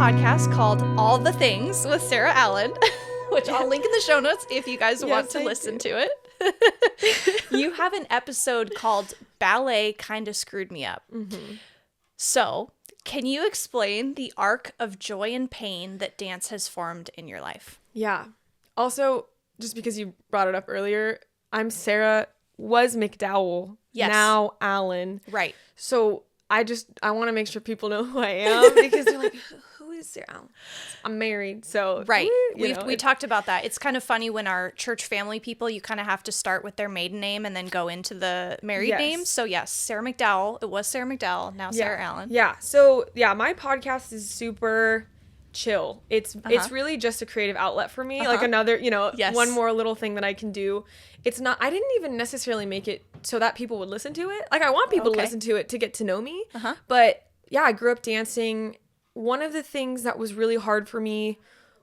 podcast called All the Things with Sarah Allen, which I'll link in the show notes if you guys want to listen to it. You have an episode called Ballet Kinda Screwed Me Up. Mm-hmm. So, can you explain the arc of joy and pain that dance has formed in your life? Yeah. Also, just because you brought it up earlier, I'm Sarah, was McDowell, now Allen. Right. So I want to make sure people know who I am because they're like, who is Sarah Allen? I'm married, so. Right. We talked about that. It's kind of funny when our church family people, you kind of have to start with their maiden name and then go into the married name. So yes, Sarah McDowell. It was Sarah McDowell, now Sarah Allen. Yeah. So yeah, my podcast is super chill. It's really just a creative outlet for me. Like another, one more little thing that I can do. It's not, I didn't even necessarily make it so that people would listen to it. Like I want people to listen to it to get to know me. But yeah, I grew up dancing. One of the things that was really hard for me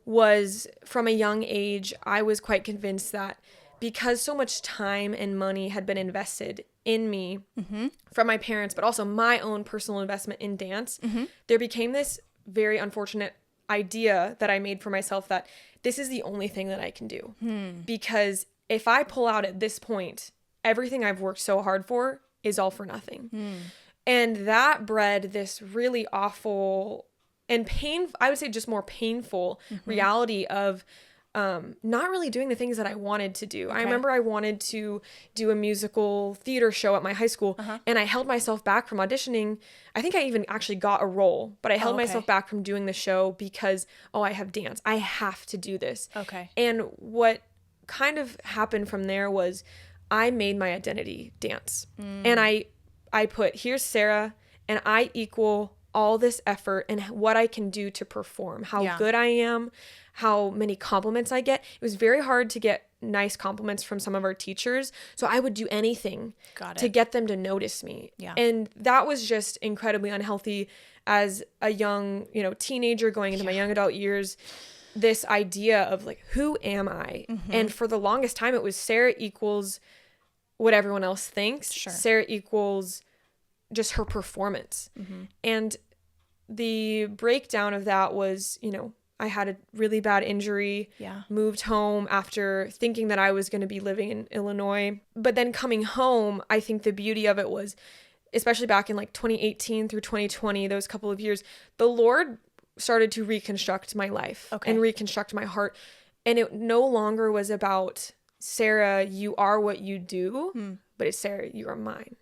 was from a young age, I was quite convinced that because so much time and money had been invested in me from my parents, but also my own personal investment in dance, there became this very unfortunate idea that I made for myself that this is the only thing that I can do. Because if I pull out at this point, everything I've worked so hard for is all for nothing. And that bred this really awful and I would say just more painful reality of not really doing the things that I wanted to do. I remember I wanted to do a musical theater show at my high school, and I held myself back from auditioning. I think I even actually got a role, but I held myself back from doing the show because, I have dance. I have to do this. And what kind of happened from there was I made my identity dance. And I put, here's Sarah, and I equal all this effort and what I can do to perform, how good I am, how many compliments I get. It was very hard to get nice compliments from some of our teachers. So I would do anything to get them to notice me. And that was just incredibly unhealthy as a young, teenager going into my young adult years. This idea of like, who am I? And for the longest time, it was Sarah equals what everyone else thinks. Sarah equals just her performance. And the breakdown of that was, I had a really bad injury, moved home after thinking that I was going to be living in Illinois. But then coming home, I think the beauty of it was, especially back in like 2018 through 2020, those couple of years, the Lord started to reconstruct my life and reconstruct my heart. And it no longer was about, Sarah, you are what you do, but it's, Sarah, you are mine.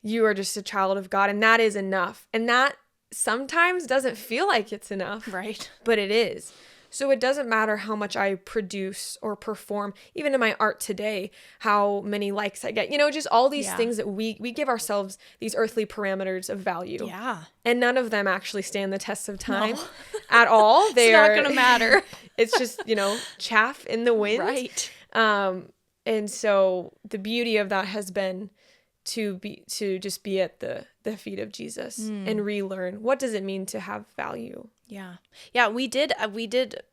You are just a child of God, and that is enough. And that sometimes doesn't feel like it's enough. Right. But it is. So it doesn't matter how much I produce or perform, even in my art today, how many likes I get, just all these things that we give ourselves these earthly parameters of value. Yeah. And none of them actually stand the test of time at all. It's not going to matter. It's just, chaff in the wind. Right. And so the beauty of that has been to just be at the feet of Jesus and relearn what does it mean to have value. Yeah, we did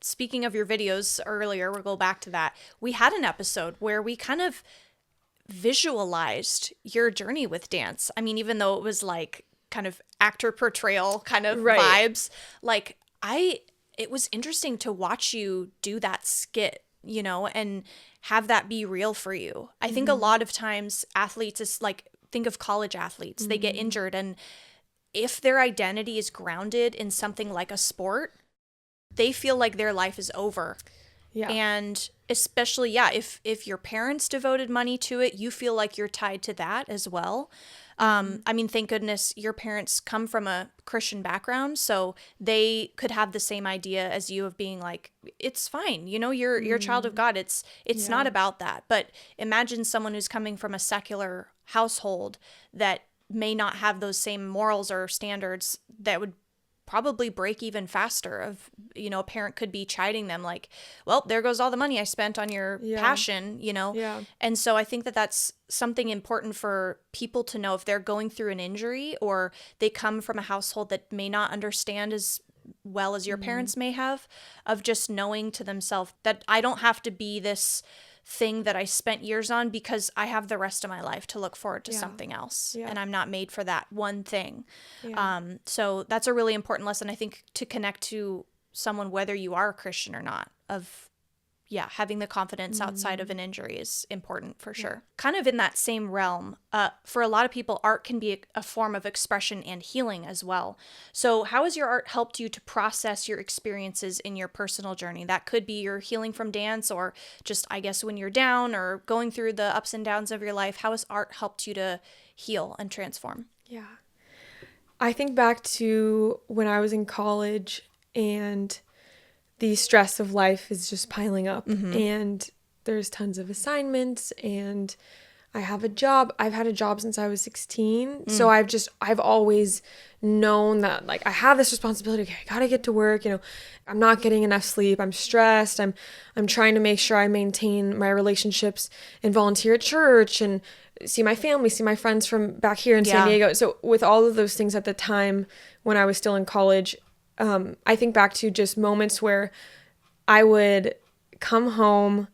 speaking of your videos earlier, we'll go back to that. We had an episode where we kind of visualized your journey with dance. I mean, even though it was like kind of actor portrayal kind of vibes, like it was interesting to watch you do that skit, and have that be real for you. I think a lot of times athletes is like, think of college athletes, they get injured, and if their identity is grounded in something like a sport, they feel like their life is over. And especially, if your parents devoted money to it, you feel like you're tied to that as well. I mean, thank goodness your parents come from a Christian background, so they could have the same idea as you of being like, it's fine, you're a child of God. It's not about that. But imagine someone who's coming from a secular household that may not have those same morals or standards that would probably break even faster of, a parent could be chiding them like, well, there goes all the money I spent on your passion, And so I think that that's something important for people to know if they're going through an injury or they come from a household that may not understand as well as your parents may have, of just knowing to themselves that I don't have to be this thing that I spent years on because I have the rest of my life to look forward to something else. Yeah. And I'm not made for that one thing. Yeah. So that's a really important lesson, I think, to connect to someone, whether you are a Christian or not, of having the confidence outside of an injury is important for sure. Kind of in that same realm, for a lot of people, art can be a form of expression and healing as well. So how has your art helped you to process your experiences in your personal journey? That could be your healing from dance, or just, I guess, when you're down or going through the ups and downs of your life. How has art helped you to heal and transform? Yeah. I think back to when I was in college and the stress of life is just piling up, and there's tons of assignments, and I have a job. I've had a job since I was 16. So I've always known that, like, I have this responsibility. Okay, I got to get to work. You know, I'm not getting enough sleep. I'm stressed. I'm trying to make sure I maintain my relationships and volunteer at church and see my family, see my friends from back here in San Diego. So with all of those things at the time when I was still in college, I think back to just moments where I would come home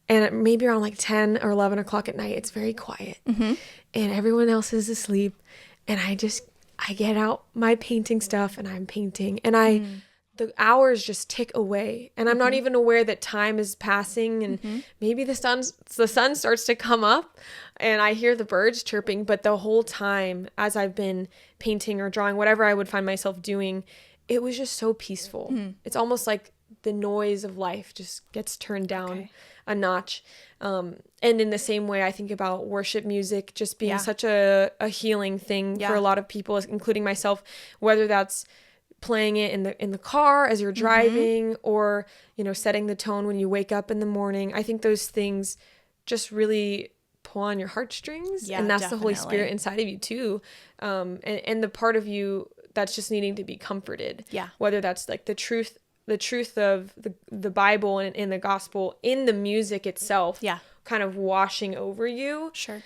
and maybe around like 10 or 11 o'clock at night, it's very quiet and everyone else is asleep. And I get out my painting stuff and I'm painting, and the hours just tick away, and I'm not even aware that time is passing, and maybe the sun starts to come up and I hear the birds chirping. But the whole time as I've been painting or drawing, whatever I would find myself doing, it was just so peaceful. It's almost like the noise of life just gets turned down a notch. And in the same way, I think about worship music just being such a healing thing for a lot of people, including myself, whether that's playing it in the car as you're driving, or, you know, setting the tone when you wake up in the morning. I think those things just really pull on your heartstrings, and that's the Holy Spirit inside of you too. And the part of you that's just needing to be comforted. Yeah. Whether that's like the truth of the Bible and in the gospel, in the music itself, kind of washing over you. Sure.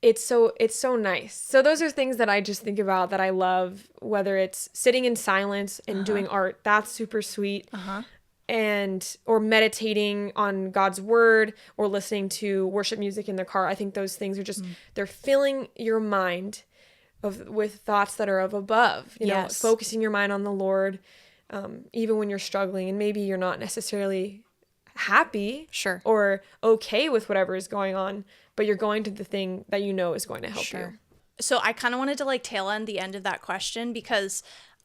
It's so nice. So those are things that I just think about that I love, whether it's sitting in silence and doing art, that's super sweet. Or meditating on God's word, or listening to worship music in the car. I think those things are just, they're filling your mind with thoughts that are of above, you know, focusing your mind on the Lord, even when you're struggling and maybe you're not necessarily happy or okay with whatever is going on, but you're going to the thing that you know is going to help you. So I kind of wanted to like tail end the end of that question, because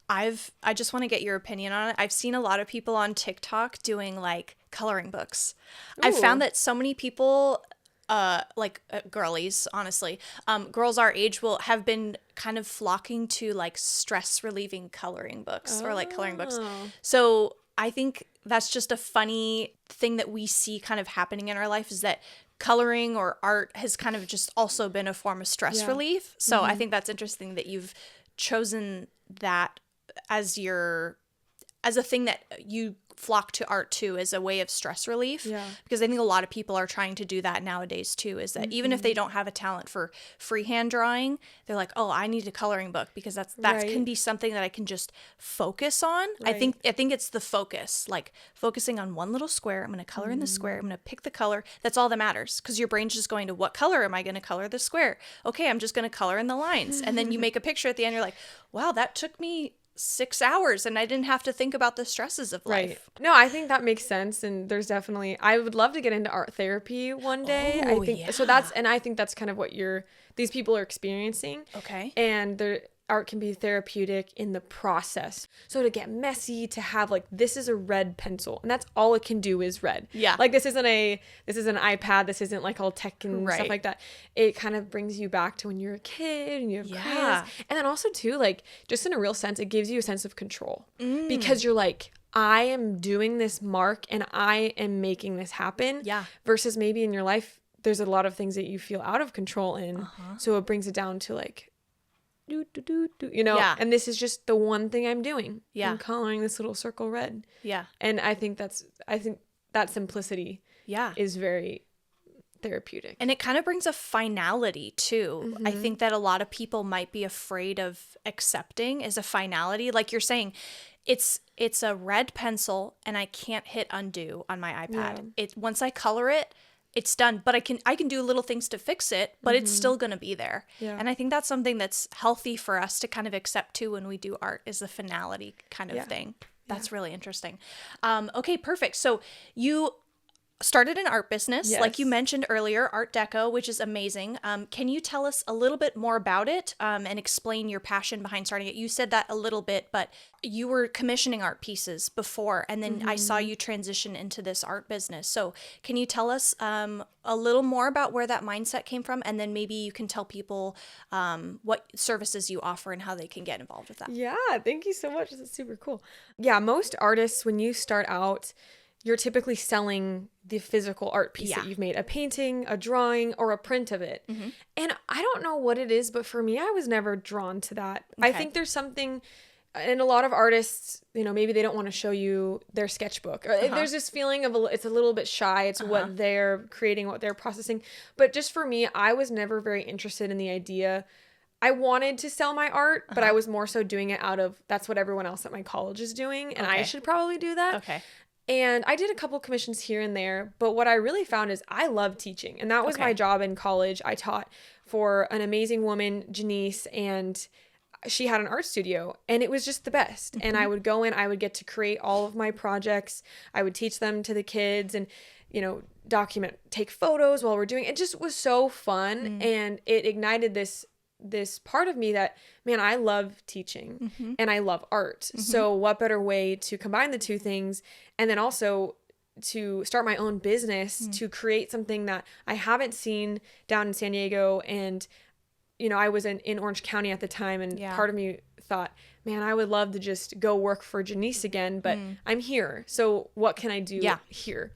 I just want to get your opinion on it. I've seen a lot of people on TikTok doing like coloring books. I've found that so many people, girlies, honestly, girls our age have been kind of flocking to like stress relieving coloring books or like coloring books. So I think that's just a funny thing that we see kind of happening in our life, is that coloring or art has kind of just also been a form of stress relief. So I think that's interesting that you've chosen that as a thing that you flock to art too, as a way of stress relief. Because I think a lot of people are trying to do that nowadays too, is that even if they don't have a talent for freehand drawing, they're like, oh, I need a coloring book, because that can be something that I can just focus on. I think it's the focus, like focusing on one little square. I'm going to color in the square. I'm going to pick the color. That's all that matters, because your brain's just going to, what color am I going to color the square? Okay, I'm just going to color in the lines. And then you make a picture at the end. You're like, wow, that took me 6 hours and I didn't have to think about the stresses of life. No, I think that makes sense. And there's definitely, I would love to get into art therapy one day. I think so. I think that's kind of what these people are experiencing. Okay. And art can be therapeutic in the process. So to get messy, to have like, this is a red pencil and that's all it can do is red. Yeah. Like this isn't an iPad. This isn't like all tech and stuff like that. It kind of brings you back to when you're a kid and you have crayons. And then also too, like just in a real sense, it gives you a sense of control because you're like, I am doing this mark and I am making this happen. Yeah. Versus maybe in your life, there's a lot of things that you feel out of control in. So it brings it down to like, you know, and this is just the one thing I'm doing. Yeah. I'm coloring this little circle red. Yeah. And I think that simplicity is very therapeutic. And it kind of brings a finality too. I think that a lot of people might be afraid of accepting is a finality. Like you're saying, it's a red pencil and I can't hit undo on my iPad. Once I color it, it's done, but I can do little things to fix it, but it's still going to be there. Yeah. And I think that's something that's healthy for us to kind of accept too when we do art, is the finality kind of thing. That's really interesting. Okay, perfect. So you started an art business, like you mentioned earlier, Art Deco, which is amazing. Can you tell us a little bit more about it and explain your passion behind starting it? You said that a little bit, but you were commissioning art pieces before, and then I saw you transition into this art business. So can you tell us a little more about where that mindset came from? And then maybe you can tell people what services you offer and how they can get involved with that. Yeah, thank you so much. This is super cool. Yeah, most artists, when you start out, you're typically selling the physical art piece that you've made, a painting, a drawing, or a print of it. And I don't know what it is, but for me, I was never drawn to that. Okay. I think there's something, and a lot of artists, maybe they don't want to show you their sketchbook. There's this feeling of it's a little bit shy. It's what they're creating, what they're processing. But just for me, I was never very interested in the idea. I wanted to sell my art, but I was more so doing it out of, that's what everyone else at my college is doing, and I should probably do that. Okay. And I did a couple commissions here and there, but what I really found is I love teaching. And that was my job in college. I taught for an amazing woman, Janice, and she had an art studio, and it was just the best. And I would go in, I would get to create all of my projects. I would teach them to the kids and, take photos while we're doing it. It just was so fun. And it ignited this part of me that, man, I love teaching and I love art. So what better way to combine the two things, and then also to start my own business to create something that I haven't seen down in San Diego. And, I was in Orange County at the time, and part of me thought, man, I would love to just go work for Janice again, but I'm here. So what can I do here?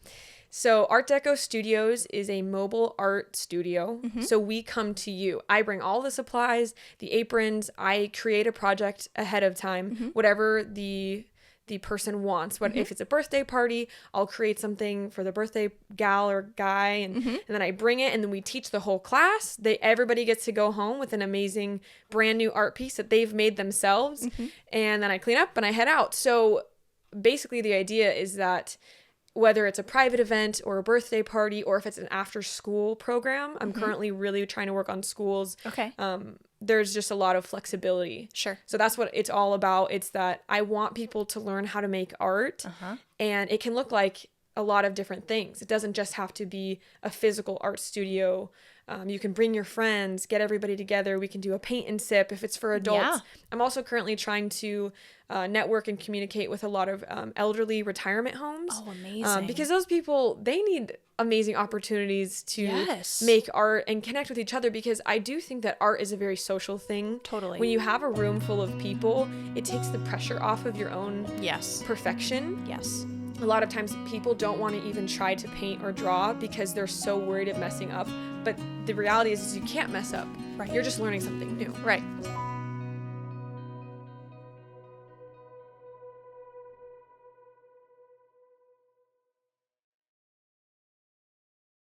So Art Deco Studios is a mobile art studio. So we come to you. I bring all the supplies, the aprons. I create a project ahead of time, whatever the person wants. If it's a birthday party, I'll create something for the birthday gal or guy, and then I bring it, and then we teach the whole class. Everybody gets to go home with an amazing brand new art piece that they've made themselves, and then I clean up and I head out. So basically the idea is that whether it's a private event or a birthday party, or if it's an after school program, I'm currently really trying to work on schools. Okay. There's just a lot of flexibility. Sure. So that's what it's all about. It's that I want people to learn how to make art, and it can look like a lot of different things. It doesn't just have to be a physical art studio. You can bring your friends, get everybody together. We can do a paint and sip if it's for adults. Yeah. I'm also currently trying to network and communicate with a lot of elderly retirement homes. Oh, amazing. Because those people, they need amazing opportunities to make art and connect with each other, because I do think that art is a very social thing. Totally. When you have a room full of people, it takes the pressure off of your own perfection. Yes. A lot of times people don't want to even try to paint or draw because they're so worried of messing up. But the reality is you can't mess up. Right. You're just learning something new. Right.